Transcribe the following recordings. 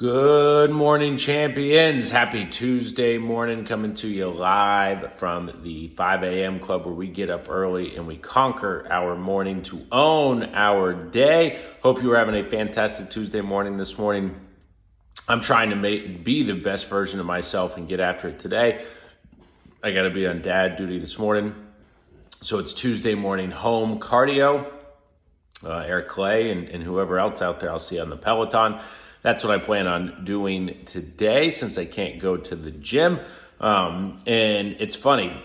Good morning, champions. Happy Tuesday morning, coming to you live from the 5 a.m. club where we get up early and we conquer our morning to own our day. Hope you are having a fantastic Tuesday morning this morning. I'm trying to be the best version of myself and get after it today. I got to be on dad duty this morning. So it's Tuesday morning home cardio. Eric Clay and whoever else out there I'll see on the Peloton. That's what I plan on doing today since I can't go to the gym. And it's funny.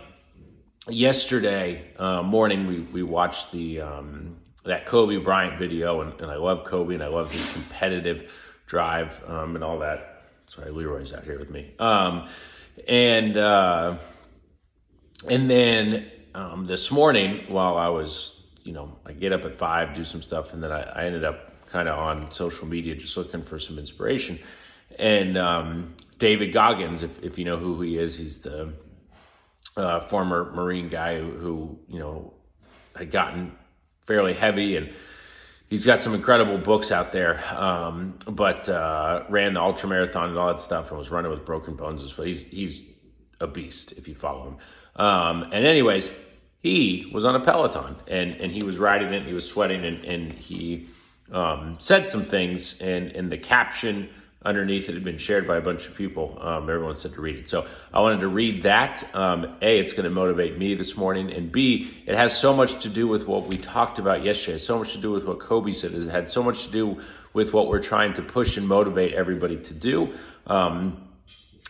Yesterday morning, we watched that Kobe Bryant video, and I love Kobe, and I love his competitive drive and all that. Sorry, Leroy's out here with me. And then this morning, while I was, I get up at 5, do some stuff, and then I ended up kind of on social media just looking for some inspiration. And David Goggins, if you know who he is, he's the former Marine guy who had gotten fairly heavy, and he's got some incredible books out there, but ran the ultra marathon and all that stuff and was running with broken bones. So he's a beast if you follow him. And anyways, he was on a Peloton and he was riding it, and he was sweating, and he said some things, and the caption underneath it had been shared by a bunch of people. Everyone said to read it. So I wanted to read that. A, it's going to motivate me this morning. And B, it has so much to do with what we talked about yesterday. So much to do with what Kobe said. It had so much to do with what we're trying to push and motivate everybody to do. And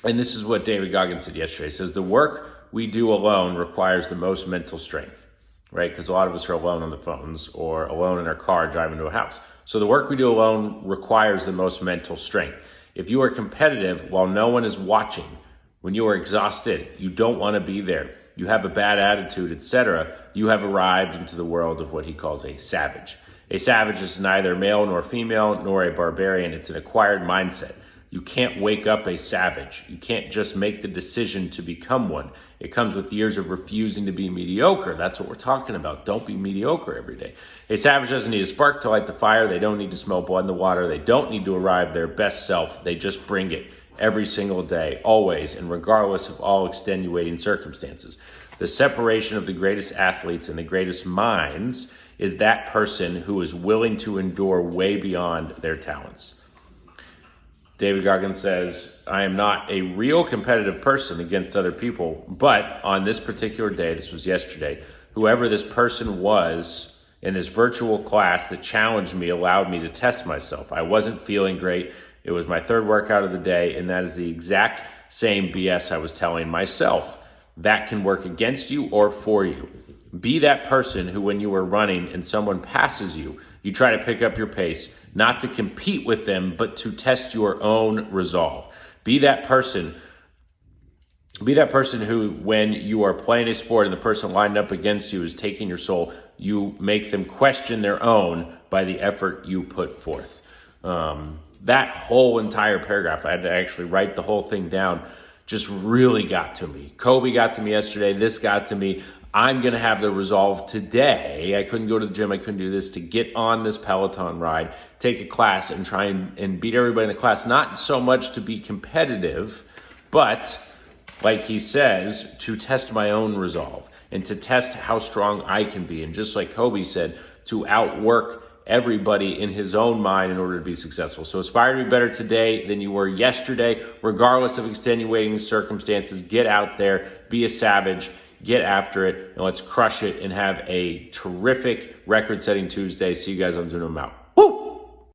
this is what David Goggins said yesterday. He says, the work we do alone requires the most mental strength. Right? Because a lot of us are alone on the phones or alone in our car driving to a house. So the work we do alone requires the most mental strength. If you are competitive while no one is watching, when you are exhausted, you don't want to be there, you have a bad attitude, etc., you have arrived into the world of what he calls a savage. A savage is neither male nor female nor a barbarian. It's an acquired mindset. You can't wake up a savage. You can't just make the decision to become one. It comes with years of refusing to be mediocre. That's what we're talking about. Don't be mediocre every day. A savage doesn't need a spark to light the fire. They don't need to smell blood in the water. They don't need to arrive their best self. They just bring it every single day, always, and regardless of all extenuating circumstances. The separation of the greatest athletes and the greatest minds is that person who is willing to endure way beyond their talents. David Goggins says, I am not a real competitive person against other people, but on this particular day, this was yesterday, whoever this person was in this virtual class that challenged me allowed me to test myself. I wasn't feeling great. It was my third workout of the day, and that is the exact same BS I was telling myself. That can work against you or for you. Be that person who, when you are running and someone passes you, you try to pick up your pace, not to compete with them, but to test your own resolve. Be that person who, when you are playing a sport and the person lined up against you is taking your soul, you make them question their own by the effort you put forth. That whole entire paragraph, I had to actually write the whole thing down, just really got to me. Kobe got to me yesterday. This got to me. I'm going to have the resolve today. I couldn't go to the gym. I couldn't do this, to get on this Peloton ride, take a class and try and beat everybody in the class. Not so much to be competitive, but like he says, to test my own resolve and to test how strong I can be. And just like Kobe said, to outwork everybody in his own mind in order to be successful. So aspire to be better today than you were yesterday, regardless of extenuating circumstances. Get out there, be a savage, get after it, and let's crush it and have a terrific record-setting Tuesday. See you guys on Zoom. I'm out.